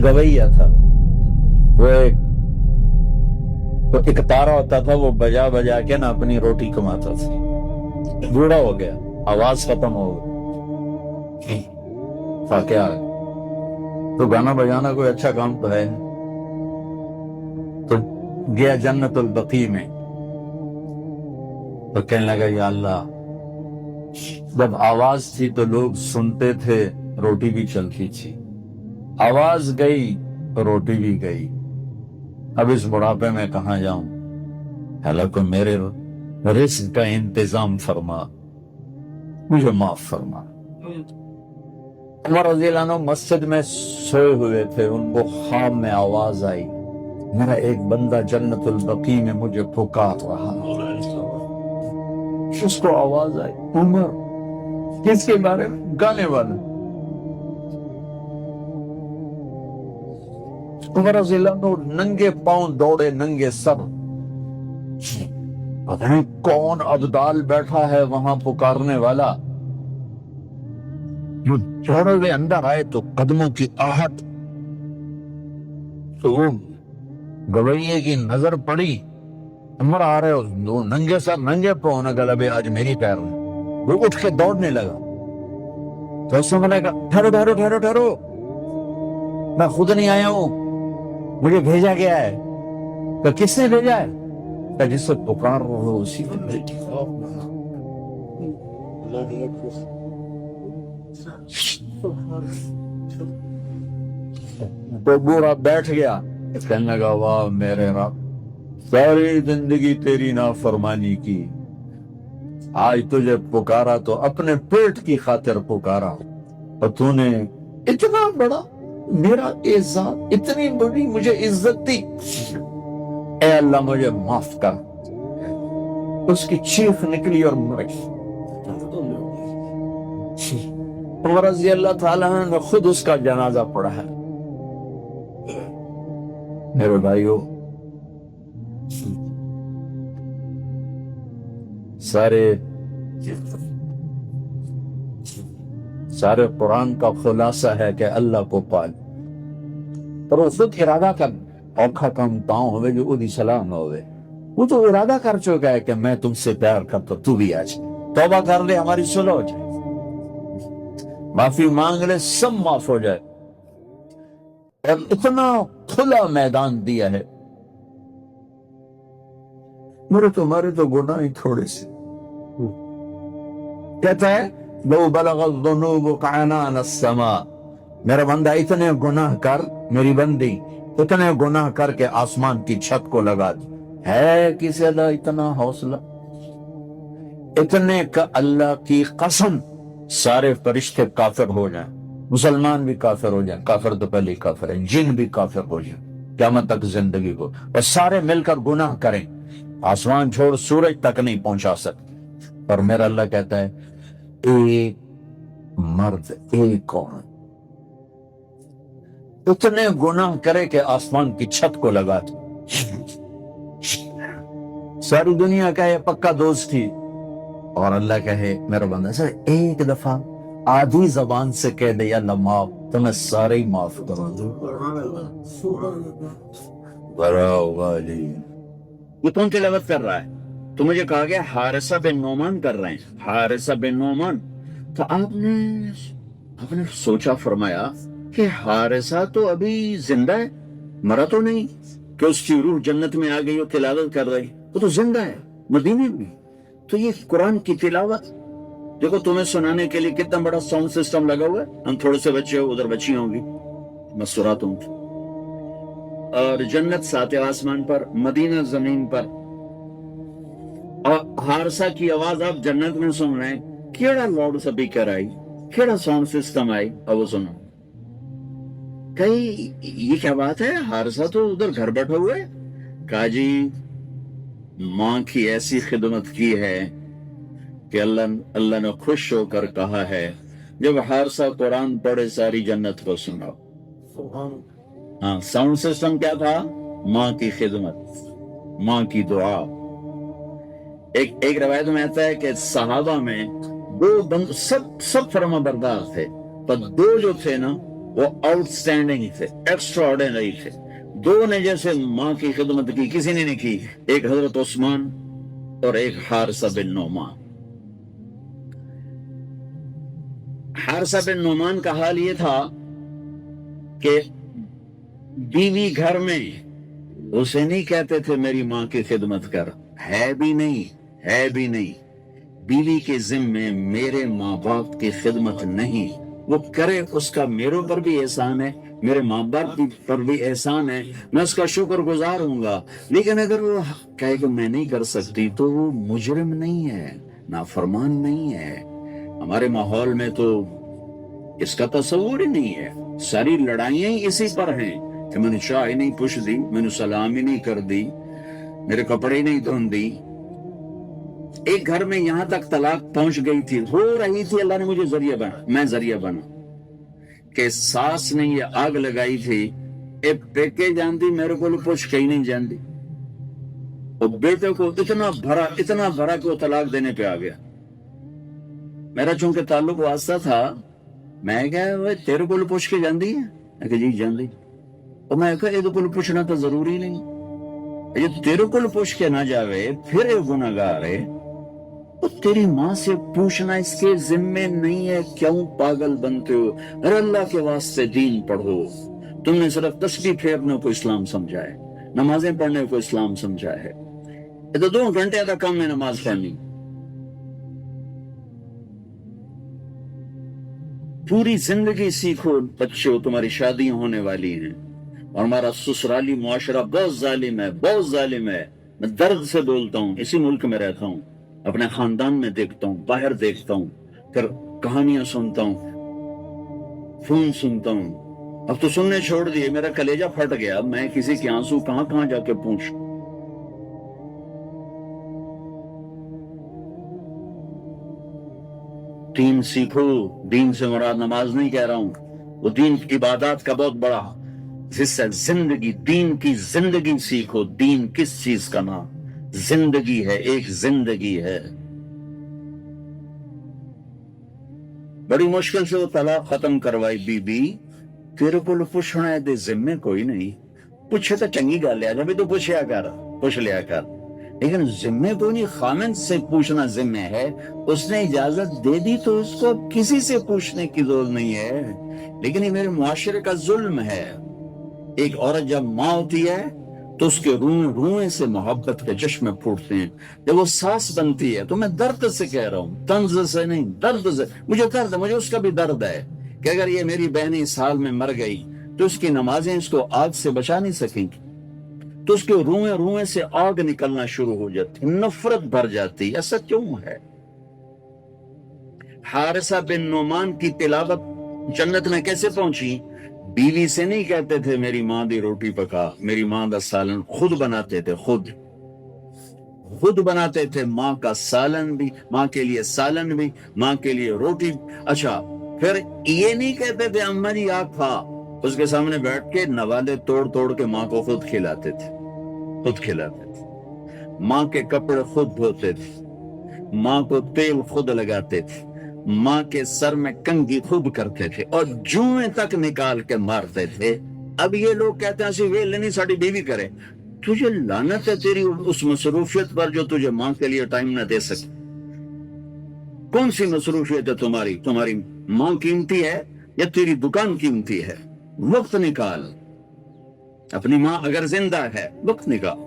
गवैया था, वो एक तारा होता था, वो बजा बजा के ना अपनी रोटी कमाता था। बूढ़ा हो गया, आवाज खत्म हो गई, फाके आ गए। तो गाना बजाना कोई अच्छा काम तो है नहीं। तो गया जन्नतुल बकी में, तो कहने लगा या अल्लाह, जब आवाज थी तो लोग सुनते थे, रोटी भी चलती थी, आवाज गई तो रोटी भी गई, अब इस बुढ़ापे में कहां जाऊं, हालांकि मेरे रिस्क का इंतजाम फरमा, मुझे माफ फरमा। उमर रज़ी अल्लाह अन्हु मस्जिद में सोए हुए थे, उनको ख्वाब में आवाज आई, मेरा एक बंदा जन्नतुल बकी में मुझे पुकार रहा। उसको आवाज आई, उमर, किसके बारे में? गाने वाला। उमर रज़ी अल्लाह अन्हु नंगे पांव दौड़े, नंगे सर, पता नहीं कौन अब्दाल बैठा है वहां पुकारने वाला। जो थोड़े वे अंदर आए तो कदमों की आहट, तो वो गवैये की नजर पड़ी, उमर आ रहे हो, दो नंगे सर नंगे पांव, न गलबे आज मेरी पैर में। वो उठ के दौड़ने लगा, तो उसने कहा ठहरो ठहरो ठहरो ठहरो, मैं खुद नहीं आया हूं, मुझे भेजा गया है। तो किसने भेजा है? तो जिससे पुकार रहे हो उसी को भेजा। तो बूढ़ा बैठ गया, कहने लगा वाह मेरे रब, सारी जिंदगी तेरी नाफरमानी की, आज तुझे पुकारा तो अपने पेट की खातिर पुकारा, और तूने इतना बड़ा मेरा एजाज, इतनी बड़ी मुझे इज्जत दी, ए अल्लाह मुझे माफ कर। उसकी चीख निकली और मर गई। उमर रज़ी अल्लाह ताला ने खुद उसका जनाजा पढ़ा है। मेरे भाइयों, सारे कुरान का खुलासा है कि अल्लाह को पाल, पर वो खुद इरादा कर, औखा काम ताऊ होवे जो उदी सलाह न होवे, वो तो इरादा कर चुका है कि मैं तुमसे प्यार करता, तू भी आज तौबा कर ले, हमारी सुलह हो जाए, माफी मांग ले, सब माफ हो जाए। और इतना खुला मैदान दिया है, तुम्हारे तो गुनाह ही थोड़े से। कहता है लो बलगत ज़ुनूबु कअनान अस्समा, मेरा बंदा इतने गुनाह कर, मेरी बंदी इतने गुनाह करके आसमान की छत को लगा दी। है किसी अल्लाह इतना हौसला? इतने का अल्लाह की कसम सारे फरिश्ते काफिर हो जाएं, मुसलमान भी काफिर हो जाएं, काफिर तो पहले ही काफिर है, जिन भी काफिर हो जाएं क़यामत तक जिंदगी को, और सारे मिलकर गुनाह करें, आसमान छोड़ सूरज तक नहीं पहुंचा सकते। पर मेरा अल्लाह कहता है एक मर्द, एक औरत इतने गुनाह करे कि आसमान की छत को लगा दे। सारी दुनिया का ये पक्का दोस्त थी, और अल्लाह कहे मेरा बंदा सर एक दफा आधी जबान से कह दे अल्लाह माफ, तो मैं सारे ही माफ करूं। बड़ा होगा जी, वो कौन तिलावत कर रहा है? तो मुझे कहा गया हारिसा बिन नोमान कर रहे हैं, हारिसा बिन नोमान। तो आपने सोचा, फरमाया कि हारिसा तो अभी जिंदा है, मरा तो नहीं, कि उसकी रूह जन्नत में आ गई और तिलावत कर रही, वो तो जिंदा है मदीने में। तो ये कुरान की तिलावत देखो, तुम्हें सुनाने के लिए कितना बड़ा साउंड सिस्टम लगा हुआ है। हम थोड़े से बच्चे हो, उधर बच्चियां होंगी, मसूरात होंगी, और जन्नत सातवें आसमान पर, मदीना जमीन पर, और हारसा की आवाज आप जन्नत में सुन रहे हैं। केड़ा लाउड स्पीकर आई, केड़ा साउंड सिस्टम आई, अब वो सुनो। कहीं ये क्या बात है, हारसा तो उधर घर बैठा हुआ है। कहा जी मां की ऐसी खिदमत की है कि अल्लाह ने खुश होकर कहा है जब हारसा कुरान पढ़े सारी जन्नत को सुनाओ। हाँ, साउंड सिस्टम क्या था? मां की खिदमत, मां की दुआ। एक रवायत में आता है कि सहाबा में दो बंद सब फरमा बरदार थे, पर दो जो थे ना وہ آؤٹ اسٹینڈنگ تھے, ایکسٹرا آرڈینری تھے. دو نے جیسے ماں کی خدمت کی کسی نے نہیں کی, ایک حضرت عثمان اور ایک حارثہ بن نعمان. حارثہ بن نعمان کا حال یہ تھا کہ بیوی گھر میں, اسے نہیں کہتے تھے میری ماں کی خدمت کر, ہے بھی نہیں. بیوی کے ذمے میرے ماں باپ کی خدمت نہیں, وہ کرے اس کا میرے پر بھی احسان ہے, میرے ماں باپ پر بھی احسان ہے, میں اس کا شکر گزار ہوں گا. لیکن اگر وہ کہے کہ میں نہیں کر سکتی تو وہ مجرم نہیں ہے, نافرمان نہیں ہے. ہمارے ماحول میں تو اس کا تصور ہی نہیں ہے. ساری لڑائیاں ہی اسی پر ہیں کہ میں نے چائے نہیں پوچھ دی, میں نے سلام ہی نہیں کر دی, میرے کپڑے نہیں دھون دی. ایک گھر میں یہاں تک طلاق پہنچ گئی تھی, ہو رہی تھی, اللہ نے مجھے ذریعہ بنا, میں ذریعہ بنا کہ ساس نے یہ آگ لگائی تھی, اے پیکے جاندی میرے کو پوچھ کے ہی نہیں جاندی, اور بیٹے کو اتنا بھرا کہ وہ طلاق دینے پہ آ گیا. میرا چونکہ تعلق واسطہ تھا, میں کہا تیرے کو پوچھ کے جاندی ہے, میں کہا جی جاندی. اور میں کہا یہ تو پوچھنا تو ضروری نہیں, یہ تیرے کو پوچھ کے نہ جاوے پھر یہ گناہگار ہے, تو تیری ماں سے پوچھنا اس کے ذمے نہیں ہے. کیوں پاگل بنتے ہو؟ ارے اللہ کے واسطے دین پڑھو. تم نے صرف تسبیح پھیرنے کو اسلام سمجھا ہے, نمازیں پڑھنے کو اسلام سمجھا ہے. یہ تو 2 گھنٹے کا کام ہے نماز پڑھنی. پوری زندگی سیکھو بچوں, تمہاری شادیاں ہونے والی ہیں, اور ہمارا سسرالی معاشرہ بہت ظالم ہے. میں درد سے بولتا ہوں, اسی ملک میں رہتا ہوں, اپنے خاندان میں دیکھتا ہوں, باہر دیکھتا ہوں, پھر کہانیاں سنتا ہوں, فون سنتا ہوں. اب تو سننے چھوڑ دیے, میرا کلیجہ پھٹ گیا. میں کسی کے آنسو کہاں جا کے پوچھ. دین سیکھو. دین سے مراد نماز نہیں کہہ رہا ہوں, وہ دین کی عبادات کا بہت بڑا حصہ. زندگی, دین کی زندگی سیکھو. دین کس چیز کا نام؟ زندگی ہے, ایک زندگی ہے. بڑی مشکل سے وہ طلاق ختم کروائی بی بی. تیرے کو پوچھنا ہے دے ذمے کوئی نہیں, پوچھے تو چنگی گل ہے, جب تو پوچھ لیا کر, لیکن ذمے کوئی نہیں. خامن سے پوچھنا ذمے ہے, اس نے اجازت دے دی تو اس کو کسی سے پوچھنے کی ضرورت نہیں ہے. لیکن یہ میرے معاشرے کا ظلم ہے. ایک عورت جب ماں ہوتی ہے تو اس کے روئیں سے محبت کے چشمے پھوٹتے ہیں. جب وہ ساس بنتی ہے تو میں درد سے کہہ رہا ہوں, طنز سے نہیں, درد سے. مجھے درد ہے, مجھے اس کا بھی درد ہے کہ اگر یہ میری بہن اس حال میں مر گئی تو اس کی نمازیں اس کو آگ سے بچا نہیں سکیں گی, تو اس کے روئیں سے آگ نکلنا شروع ہو جاتی, نفرت بھر جاتی. ایسا کیوں ہے؟ حارثہ بن نعمان کی تلاوت جنت میں کیسے پہنچی؟ بیوی سے نہیں کہتے تھے میری ماں دی روٹی پکا, میری ماں دا سالن, خود بناتے تھے, خود بناتے تھے. ماں کا سالن بھی, ماں کے لیے سالن بھی, ماں کے لیے روٹی. اچھا, پھر یہ نہیں کہتے تھے اماں جی آپ کھا, اس کے سامنے بیٹھ کے نوالے توڑ کے ماں کو خود کھلاتے تھے. ماں کے کپڑے خود دھوتے تھے, ماں کو تیل خود لگاتے تھے, ماں کے سر میں کنگھی خود کرتے تھے, اور جوئیں تک نکال کے مارتے تھے. اب یہ لوگ کہتے ہیں ویل نہیں ساڑی بیوی کرے. تجھے لعنت ہے تیری اس مصروفیت پر جو تجھے ماں کے لیے ٹائم نہ دے سکے. کون سی مصروفیت ہے تمہاری ماں قیمتی ہے یا تیری دکان قیمتی ہے؟ وقت نکال. اپنی ماں اگر زندہ ہے وقت نکال.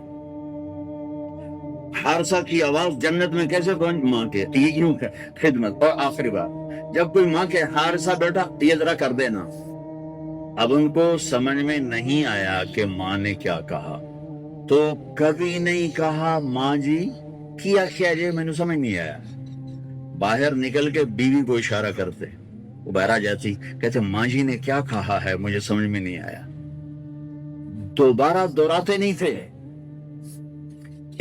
حارثہ کی آواز جنت میں کیسے پہنچ؟ ماں کے یوں خدمت. اور آخری بات, جب کوئی ماں کے حارثہ بیٹا یہ ذرا کر دینا. اب ان کو سمجھ میں نہیں آیا کہ ماں نے کیا کہا, تو کبھی نہیں کہا ماں جی کیا جی, میں نے سمجھ نہیں آیا. باہر نکل کے بیوی کو اشارہ کرتے, وہ باہر آ جاتی, کہتے ماں جی نے کیا کہا ہے مجھے سمجھ میں نہیں آیا. دوبارہ دہراتے نہیں تھے.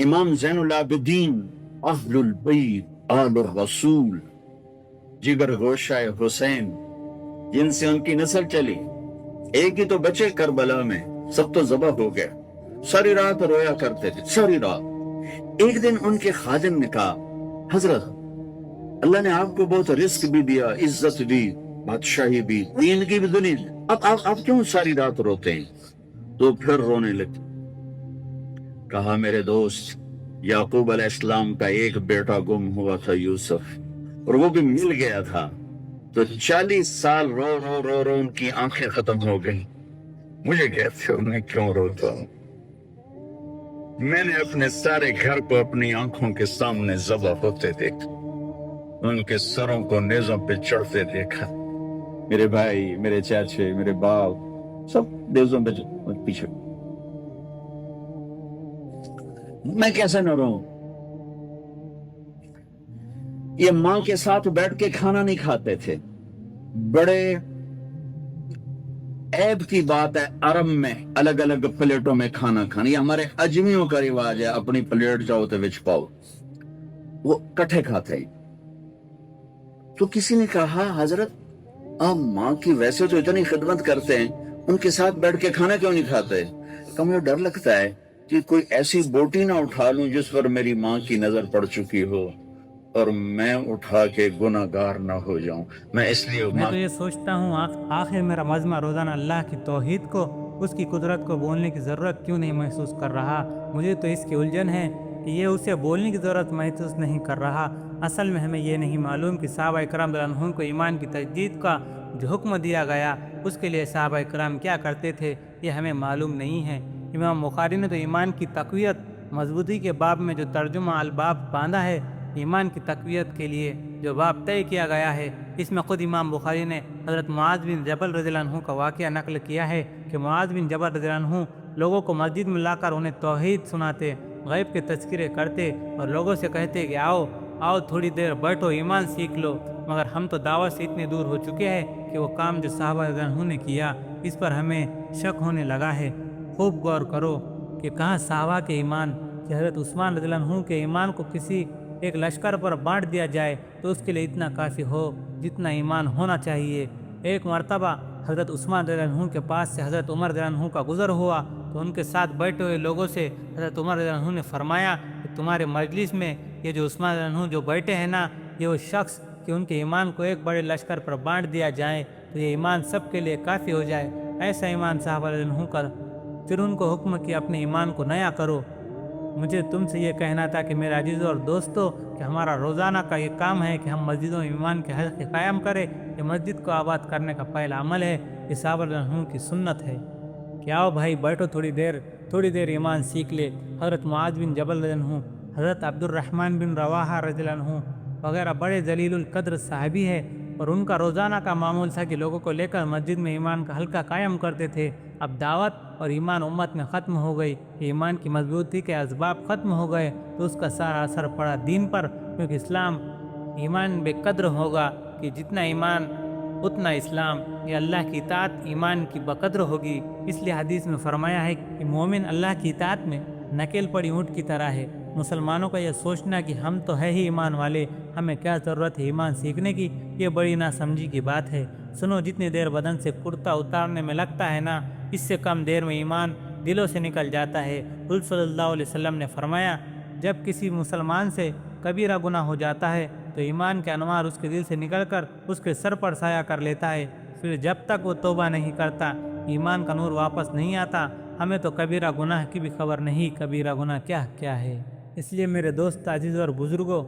امام زین العابدین اہل البیت آل الرسول, جگر گوشہ حسین, جن سے ان کی نسل چلی, ایک ہی تو بچے کربلا میں, سب تو ذبح ہو گئے. ساری رات رویا کرتے تھے, ساری رات. ایک دن ان کے خادم نے کہا حضرت اللہ نے آپ کو بہت رزق بھی دیا, عزت بھی, बादशाही भी, दीन की भी दुनिया। अब आप क्यों सारी रात रोते हैं? तो फिर रोने लगे। कहा मेरे दोस्त, याकूब अलैहिस्सलाम का एक बेटा गुम हुआ था, यूसुफ, और वो भी मिल गया था। तो 40 साल रो रो रो रो उनकी आंखें खत्म हो गई। मुझे कहते हो मैं क्यों रोता हूं? मैंने अपने सारे घर को अपनी आंखों के सामने ज़बह होते देखा, उनके सरों को नेज़ों पे चढ़ते देखा। मेरे भाई, मेरे चाचे, मेरे बाप सब नेज़ों पे पीछे। मैं कैसे न रोऊं? ये मां के साथ बैठ के खाना नहीं खाते थे। बड़े ऐब की बात है अरब में अलग अलग प्लेटों में खाना खाना। ये हमारे अजमियों का रिवाज है, अपनी प्लेट जाओ तो विच पाओ, वो कट्ठे खाते हैं। तो किसी ने कहा हजरत आप माँ की वैसे तो इतनी खिदमत करते हैं, उनके साथ बैठ के खाना क्यों नहीं खाते? तो मुझे डर लगता है कि कोई ऐसी बोटी ना उठा लूं जिस पर मेरी माँ की नजर पड़ चुकी हो और मैं उठा के गुनाहगार ना हो जाऊं। मैं इसलिए मैं तो ये सोचता हूँ आखिर मेरा मजमा रोज़ाना अल्लाह की तौहीद को, उसकी कुदरत को बोलने की ज़रूरत क्यों नहीं महसूस कर रहा। मुझे तो इसकी उलझन है कि ये उसे बोलने की ज़रूरत महसूस नहीं कर रहा। असल में हमें ये नहीं मालूम कि सहाबा इकराम रज़ियल्लाहु अन्हुम को ईमान की तजदीद का जो हुक्म दिया गया उसके लिए सहाबा इकराम क्या करते थे, ये हमें मालूम नहीं है। इमाम बुखारी ने तो ईमान की तक़वियत मजबूती के बाब में जो तर्जुमा अल बाब बांधा है, ईमान की तक़वियत के लिए जो बाब तय किया गया है, इसमें ख़ुद इमाम बुखारी ने हज़रत मुआज़ बिन जबल रज़ियल्लाहु अन्हु का वाक़या नक़ल किया है कि मुआज़ बिन जबल रज़ियल्लाहु अन्हु लोगों को मस्जिद में लाकर उन्हें तौहीद सुनाते, गैब के तज़किरे करते और लोगों से कहते कि आओ आओ थोड़ी देर बैठो, ईमान सीख लो। मगर हम तो दावत से इतने दूर हो चुके हैं कि वो काम जो सहाबा रज़ियल्लाहु अन्हु ने किया इस पर हमें शक होने लगा है। खूब गौर करो कि कहाँ सहाबा के ईमान कि हज़रत उस्मान रज़ियल्लाहु अन्हु के ईमान को किसी एक लश्कर पर बांट दिया जाए तो उसके लिए इतना काफ़ी हो जितना ईमान होना चाहिए। एक मर्तबा हज़रत उस्मान रज़ियल्लाहु अन्हु के पास से हज़रत उमर रज़ियल्लाहु अन्हु का गुज़र हुआ तो उनके साथ बैठे हुए लोगों से हज़रत उमर रज़ियल्लाहु अन्हु ने फरमाया कि तुम्हारे मजलिस में ये जो उस्मान रज़ियल्लाहु अन्हु जो बैठे हैं ना, ये वो शख्स कि उनके ईमान को एक बड़े लश्कर पर बांट दिया जाए तो ये ईमान सब के लिए काफ़ी हो जाए। ऐसा ईमान सहाबा रज़ियल्लाहु अन्हु का। फिर उनको हुक्म कि अपने ईमान को नया करो। मुझे तुमसे ये कहना था कि मेरे अजीज़ों और दोस्तों कि हमारा रोज़ाना का ये काम है कि हम मस्जिदों में ईमान के हक़ कायम करें। ये मस्जिद को आबाद करने का पहला अमल है, ये सहाबा रज़ियल्लाहु अन्हु की सुन्नत है कि आओ भाई बैठो थोड़ी देर ईमान सीख ले। हज़रत मुआज़ बिन जबल रज़ियल्लाहु अन्हु, हज़रत अब्दुर्रहमान बिन रवाहा रज़ियल्लाहु अन्हु वगैरह बड़े जलीलुल कद्र साहबी है और उनका रोज़ाना का मामूल था कि लोगों को लेकर मस्जिद में ईमान का हल्का कायम करते थे। अब दावत और ईमान उम्मत में ख़त्म हो गई, ईमान की मजबूती के असबाब ख़त्म हो गए तो उसका सारा असर पड़ा दीन पर, क्योंकि इस्लाम ईमान बेकद्र होगा कि जितना ईमान उतना इस्लाम। ये अल्लाह की इताअत ईमान की बकद्र होगी। इसलिए हदीस में फरमाया है कि मोमिन अल्लाह की इताअत में नकेल पड़ी ऊँट की तरह है। मुसलमानों का यह सोचना कि हम तो है ही ईमान वाले, हमें क्या ज़रूरत है ईमान सीखने की, ये बड़ी नासमझी की बात है। सुनो, जितनी देर बदन से कुर्ता उतारने में लगता है ना, इससे कम देर में ईमान दिलों से निकल जाता है। रसूल सल्लल्लाहु अलैहि वसल्लम ने फरमाया, जब किसी मुसलमान से कबीरा गुनाह हो जाता है तो ईमान के अनवार उसके दिल से निकलकर उसके सर पर साया कर लेता है। फिर जब तक वो तौबा नहीं करता ईमान का नूर वापस नहीं आता। हमें तो कबीरा गुनाह की भी खबर नहीं, कबीरा गुनाह क्या क्या है। इसलिए मेरे दोस्त, अजीज़ और बुज़ुर्गों,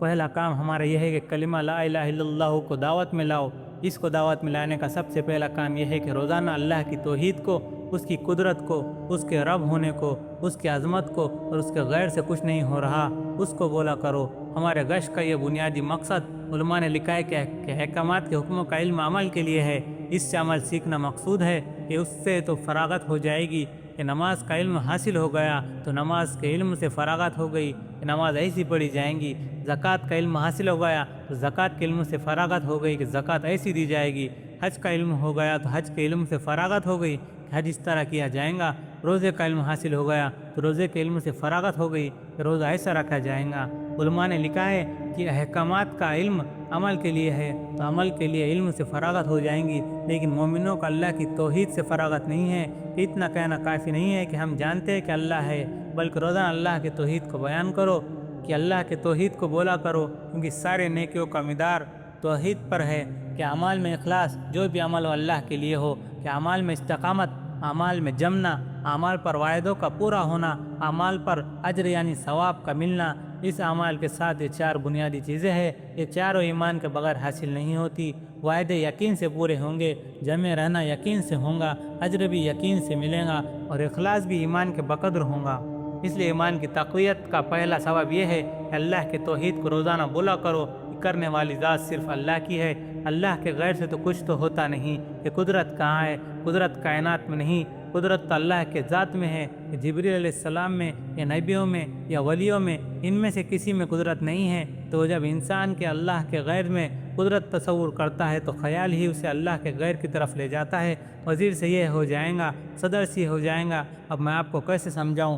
पहला काम हमारा यह है कि कलिमा ला इलाहा इल्लल्लाह को दावत में लाओ। इसको दावत में लाने का सबसे पहला काम यह है कि रोज़ाना अल्लाह की तौहीद को, उसकी कुदरत को, उसके रब होने को, उसकी अज़मत को और उसके गैर से कुछ नहीं हो रहा, उसको बोला करो। हमारे गश्त का ये बुनियादी मकसद उलमा ने लिखा है कि अहकामात के हुक्मों का इल्म अमल के लिए है। इससे अमल सीखना मकसूद है कि उससे तो फरागत हो जाएगी कि नमाज का इल्म हासिल हो गया तो नमाज के इल्म से फरागत हो गई कि नमाज ऐसी पढ़ी जाएंगी। ज़कात का इल्म हासिल हो गया तो ज़कात के इल्म से फरागत हो गई कि ज़कात ऐसी दी जाएगी। हज का इल्म हो गया तो हज के इल्म से फरागत हो गई कि हज इस तरह किया जाएगा। रोज़े का इल्म हासिल हो गया तो रोज़े के इल्म से फरागत हो गई कि रोज़ा ऐसा रखा जाएगा। उलमा ने लिखा है कि अहकामात का इल्म अमल के लिए है तो अमल के लिए इल्म से फरागत हो जाएंगी। लेकिन मोमिनों का अल्लाह की तौहीद से फरागत नहीं है। इतना कहना काफ़ी नहीं है कि हम जानते हैं कि अल्लाह है, बल्कि रोज़ाना अल्लाह के तौहीद को बयान करो कि अल्लाह के तौहीद को बोला करो, क्योंकि सारे नेकियों का मिदार तौहीद पर है। کہ اعمال میں اخلاص، جو بھی عمل ہو اللہ کے لیے ہو، کہ اعمال میں استقامت، اعمال میں جمنا، اعمال پر وعدوں کا پورا ہونا، اعمال پر اجر یعنی ثواب کا ملنا، اس اعمال کے ساتھ یہ 4 بنیادی چیزیں ہیں، یہ چاروں ایمان کے بغیر حاصل نہیں ہوتی۔ وعدے یقین سے پورے ہوں گے، جمع رہنا یقین سے ہوگا، اجر بھی یقین سے ملے گا، اور اخلاص بھی ایمان کے بقدر ہوگا۔ اس لیے ایمان کی تقویت کا پہلا سبب یہ ہے کہ اللہ کے توحید کو روزانہ بولا کرو، کرنے والی ذات صرف اللہ کی ہے، اللہ کے غیر سے تو کچھ تو ہوتا نہیں۔ کہ قدرت کہاں ہے؟ قدرت کائنات میں نہیں، قدرت تو اللہ کے ذات میں ہے۔ کہ جبریل علیہ السلام میں یا نبیوں میں یا ولیوں میں، ان میں سے کسی میں قدرت نہیں ہے۔ تو جب انسان کے اللہ کے غیر میں قدرت تصور کرتا ہے تو خیال ہی اسے اللہ کے غیر کی طرف لے جاتا ہے۔ وزیر سے یہ ہو جائے گا، صدر سے ہو جائے گا۔ اب میں آپ کو کیسے سمجھاؤں